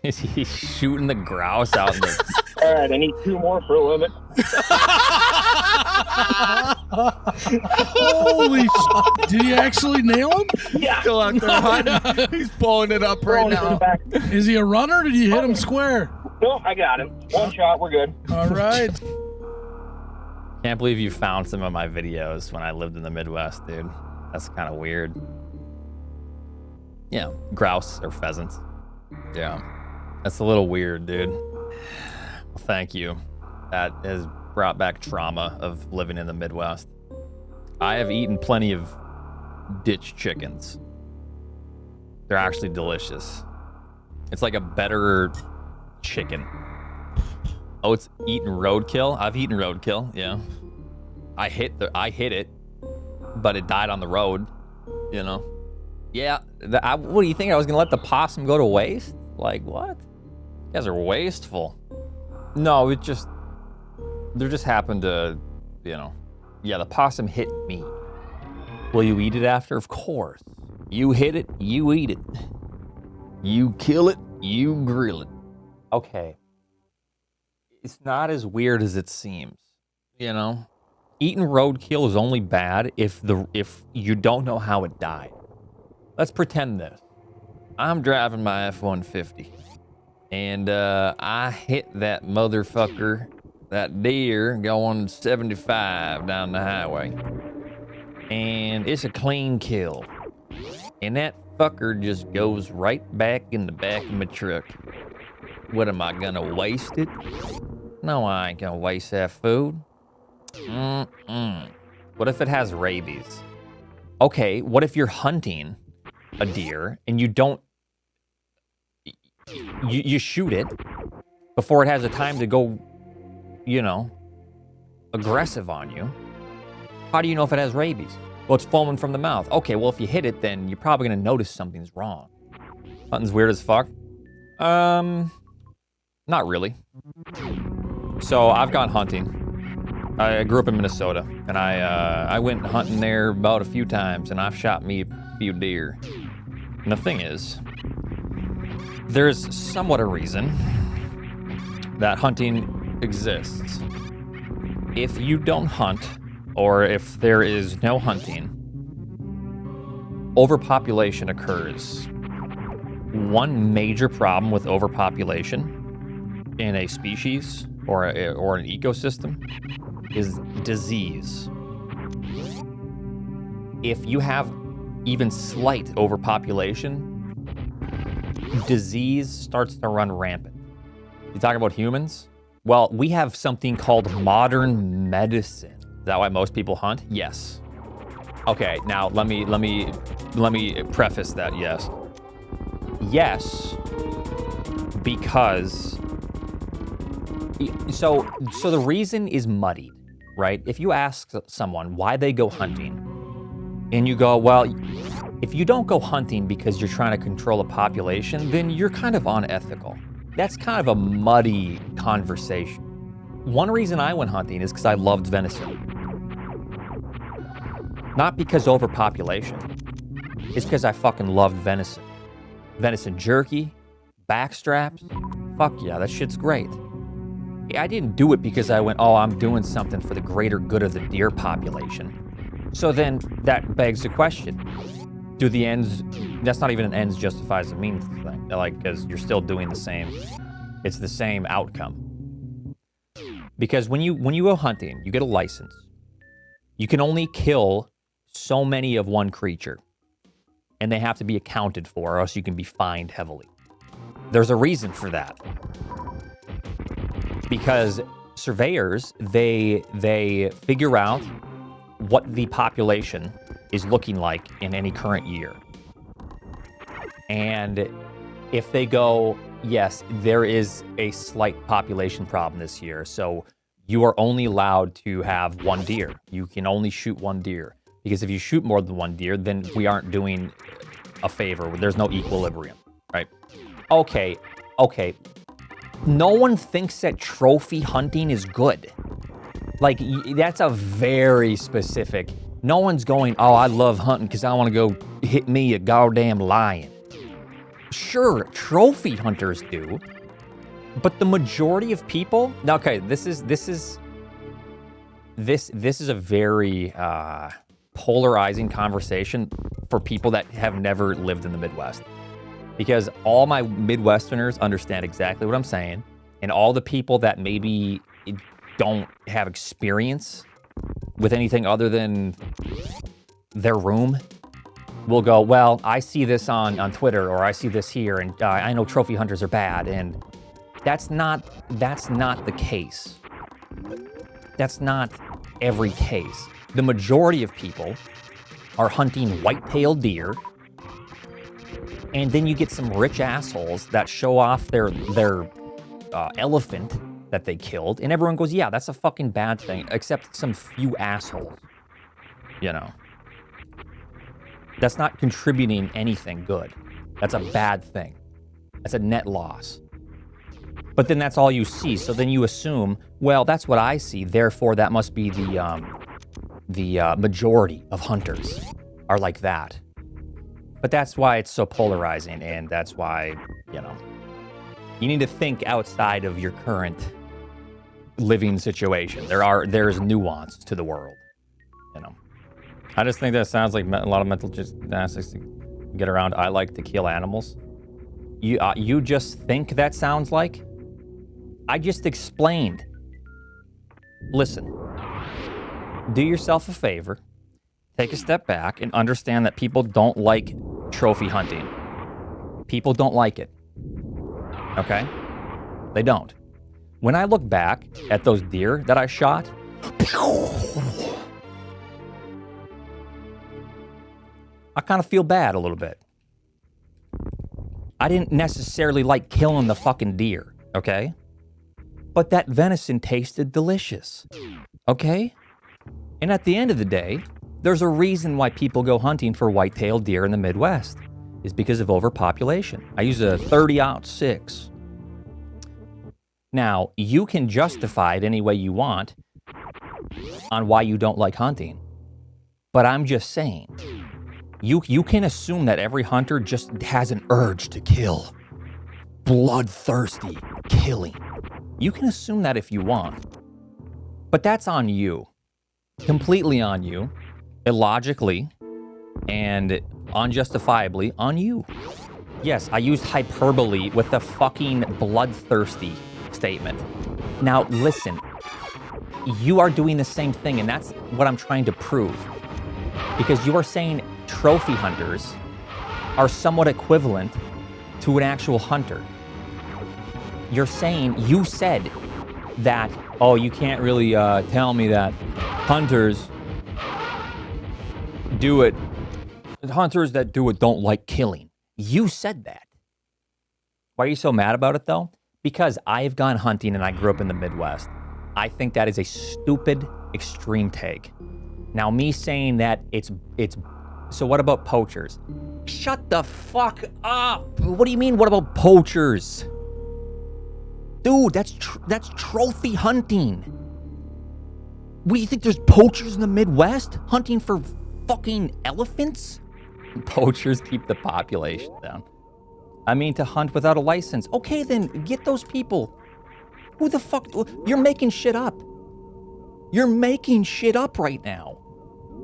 Is he shooting the grouse out in the... All right, I need 2 more for a limit. Holy shit. Did he actually nail him? Yeah. Still out there hunting. He's pulling it up right Throwing it to the now. back. Is he a runner or did you hit him square? No, I got him. 1 shot, we're good. All right. Can't believe you found some of my videos when I lived in the Midwest, dude. That's kind of weird. Yeah, grouse or pheasants. Yeah, that's a little weird, dude. Well, thank you. That has brought back trauma of living in the Midwest. I have eaten plenty of ditch chickens. They're actually delicious. It's like a better chicken. Oh, it's eaten roadkill? I've eaten roadkill, yeah. I hit it, but it died on the road, you know? Yeah, what do you think? I was gonna let the possum go to waste? Like, what? You guys are wasteful. No, there just happened to, you know. Yeah, the possum hit me. Will you eat it after? Of course. You hit it, you eat it. You kill it, you grill it. Okay. It's not as weird as it seems, you know? Eating roadkill is only bad if you don't know how it died. Let's pretend this. I'm driving my F-150, and I hit that motherfucker, that deer, going 75 down the highway. And it's a clean kill. And that fucker just goes right back in the back of my truck. What, am I gonna waste it? No, I ain't gonna waste that food. What if it has rabies? Okay, what if you're hunting a deer and you don't, you shoot it before it has a time to go, you know, aggressive on you? How do you know if it has rabies? Well, it's foaming from the mouth. Okay, well, if you hit it, then you're probably gonna notice something's wrong. Hunting's weird as fuck. Not really. So I've gone hunting. I grew up in Minnesota, and I went hunting there about a few times, and I've shot me a few deer. And the thing is, there's somewhat a reason that hunting exists. If you don't hunt, or if there is no hunting, overpopulation occurs. One major problem with overpopulation in a species or an ecosystem is disease. If you have even slight overpopulation, disease starts to run rampant. You talk about humans? Well, we have something called modern medicine. Is that why most people hunt? Yes. Okay, now let me preface that. Yes, because so the reason is muddied, right? If you ask someone why they go hunting, and you go, well, if you don't go hunting because you're trying to control a population, then you're kind of unethical. That's kind of a muddy conversation. One reason I went hunting is because I loved venison. Not because overpopulation. It's because I fucking loved venison. Venison jerky, backstraps, fuck yeah, that shit's great. I didn't do it because I went, oh, I'm doing something for the greater good of the deer population. So then that begs the question, do the ends, that's not even an ends justifies the means thing, like, because you're still doing the same, it's the same outcome. Because when you go hunting, you get a license. You can only kill so many of one creature, and they have to be accounted for, or else you can be fined heavily. There's a reason for that. Because surveyors, they figure out what the population is looking like in any current year. And if they go, yes, there is a slight population problem this year, so you are only allowed to have one deer. You can only shoot one deer. Because if you shoot more than one deer, then we aren't doing a favor. There's no equilibrium, right? Okay. No one thinks that trophy hunting is good. Like, that's a very specific, no one's going, oh, I love hunting because I want to go hit me a goddamn lion. Sure, trophy hunters do, but the majority of people. Okay, this is a very polarizing conversation for people that have never lived in the Midwest, because all my Midwesterners understand exactly what I'm saying, and all the people that maybe don't have experience with anything other than their room will go, well, I see this on Twitter, or I see this here, and I know trophy hunters are bad, and that's not the case. That's not every case. The majority of people are hunting white-tailed deer, and then you get some rich assholes that show off their elephant that they killed, and everyone goes, yeah, that's a fucking bad thing, except some few assholes, you know. That's not contributing anything good. That's a bad thing. That's a net loss. But then that's all you see, so then you assume, well, that's what I see, therefore that must be the majority of hunters are like that. But that's why it's so polarizing, and that's why, you know, you need to think outside of your current living situation. There's nuance to the world, you know. I just think that sounds like a lot of mental gymnastics to get around. I like to kill animals. You just think that sounds like? I just explained. Listen, do yourself a favor, take a step back, and understand that people don't like trophy hunting. People don't like it. Okay? They don't. When I look back at those deer that I shot, I kind of feel bad a little bit. I didn't necessarily like killing the fucking deer, okay? But that venison tasted delicious, okay? And at the end of the day, there's a reason why people go hunting for white-tailed deer in the Midwest. Is because of overpopulation. I use a 30-06. Now, you can justify it any way you want on why you don't like hunting. But I'm just saying, you can assume that every hunter just has an urge to kill. Bloodthirsty killing. You can assume that if you want. But that's on you. Completely on you. Illogically. And unjustifiably on you. Yes, I used hyperbole with the fucking bloodthirsty statement. Now, listen. You are doing the same thing, and that's what I'm trying to prove. Because you are saying trophy hunters are somewhat equivalent to an actual hunter. You said that, oh, you can't really tell me that hunters do it. Hunters that do it don't like killing. You said that. Why are you so mad about it, though? Because I've gone hunting and I grew up in the Midwest. I think that is a stupid, extreme take. Now, me saying that it's so what about poachers? Shut the fuck up. What do you mean, what about poachers? Dude, that's trophy hunting. What, you think there's poachers in the Midwest hunting for fucking elephants? Poachers keep the population down. I mean, to hunt without a license. Okay, then get those people. Who the fuck? You're making shit up. You're making shit up right now.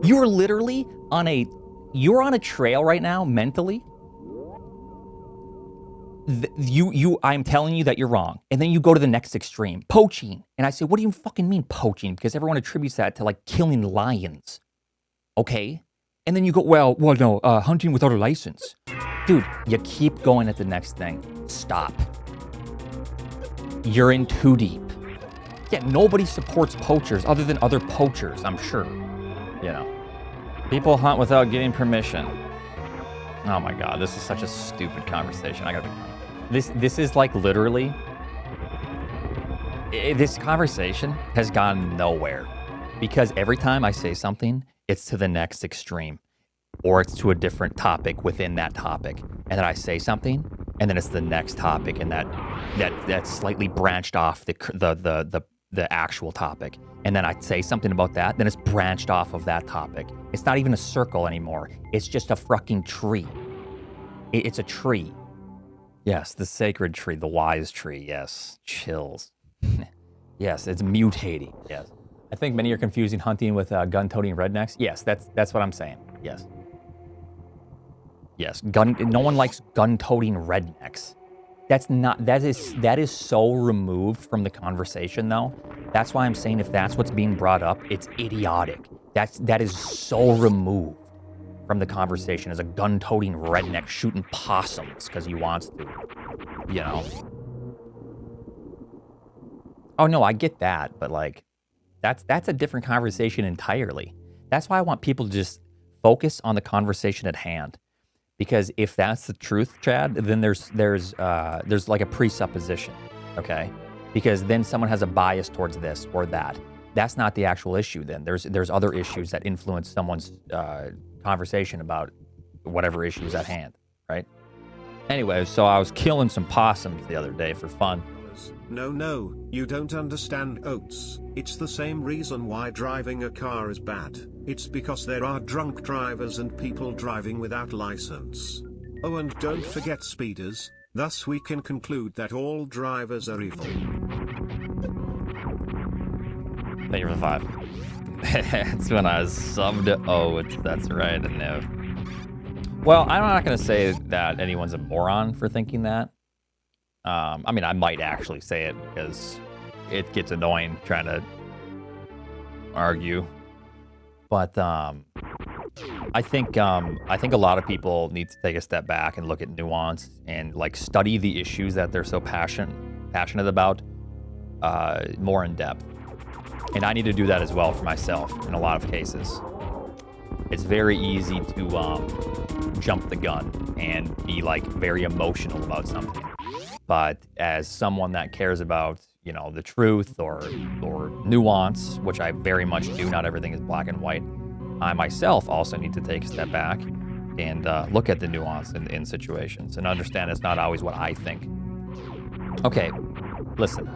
You're literally on a trail right now mentally. I'm telling you that you're wrong. And then you go to the next extreme, poaching. And I say, what do you fucking mean poaching? Because everyone attributes that to like killing lions. Okay? And then you go, well, no, hunting without a license. Dude, you keep going at the next thing. Stop. You're in too deep. Yeah, nobody supports poachers other than other poachers, I'm sure. You know. People hunt without getting permission. Oh my God, this is such a stupid conversation. This is like literally, this conversation has gone nowhere. Because every time I say something, it's to the next extreme. Or it's to a different topic within that topic. And then I say something, and then it's the next topic, and that's slightly branched off the actual topic. And then I say something about that, then it's branched off of that topic. It's not even a circle anymore. It's just a fucking tree. It's a tree. Yes, the sacred tree, the wise tree. Yes, chills. Yes, it's mutating. Yes, I think many are confusing hunting with gun-toting rednecks. Yes, that's what I'm saying. Yes, yes. No one likes gun-toting rednecks. That is so removed from the conversation though. That's why I'm saying if that's what's being brought up, it's idiotic. That is so removed from the conversation as a gun-toting redneck shooting possums because he wants to, you know. Oh no, I get that, but like, that's a different conversation entirely. That's why I want people to just focus on the conversation at hand, because if that's the truth, Chad, then there's like a presupposition, okay? Because then someone has a bias towards this or that. That's not the actual issue. Then there's other issues that influence someone's conversation about whatever issue is at hand, right? Anyway, so I was killing some possums the other day for fun. No, you don't understand, Oats. It's the same reason why driving a car is bad. It's because there are drunk drivers and people driving without license. Oh, and don't forget speeders. Thus we can conclude that all drivers are evil. Thank you for the 5. That's when I was subbed to Oats. That's right, I know. Well, I'm not going to say that anyone's a moron for thinking that. I mean, I might actually say it because it gets annoying trying to argue. But I think a lot of people need to take a step back and look at Nuance and like study the issues that they're so passionate about more in depth. And I need to do that as well for myself in a lot of cases. It's very easy to jump the gun and be like very emotional about something. But as someone that cares about, you know, the truth or nuance, which I very much do, not everything is black and white, I myself also need to take a step back and look at the nuance in situations and understand it's not always what I think. Okay, listen.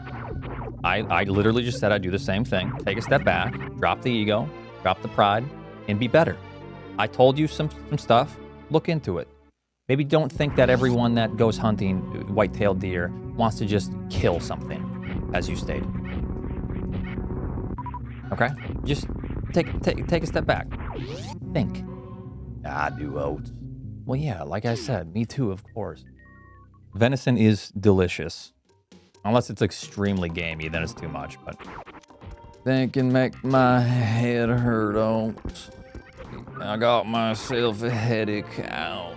I literally just said I'd do the same thing. Take a step back, drop the ego, drop the pride, and be better. I told you some stuff. Look into it. Maybe don't think that everyone that goes hunting white-tailed deer wants to just kill something, as you stated. Okay? Just take a step back. Think. I do, Oats. Well, yeah, like I said, me too, of course. Venison is delicious. Unless it's extremely gamey, then it's too much, but... Think and make my head hurt, Oats. I got myself a headache out.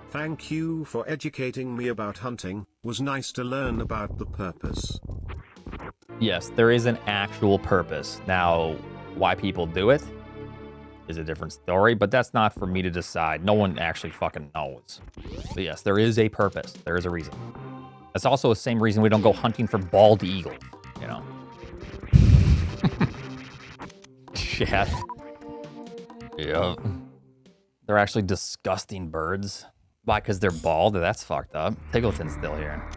Thank you for educating me about hunting. Was nice to learn about the purpose. Yes, there is an actual purpose. Now, why people do it is a different story, but that's not for me to decide. No one actually fucking knows. But yes, there is a purpose. There is a reason. That's also the same reason we don't go hunting for bald eagles, you know? Shit. Yep. They're actually disgusting birds. Why? Because they're bald? That's fucked up. Tiggleton's still here.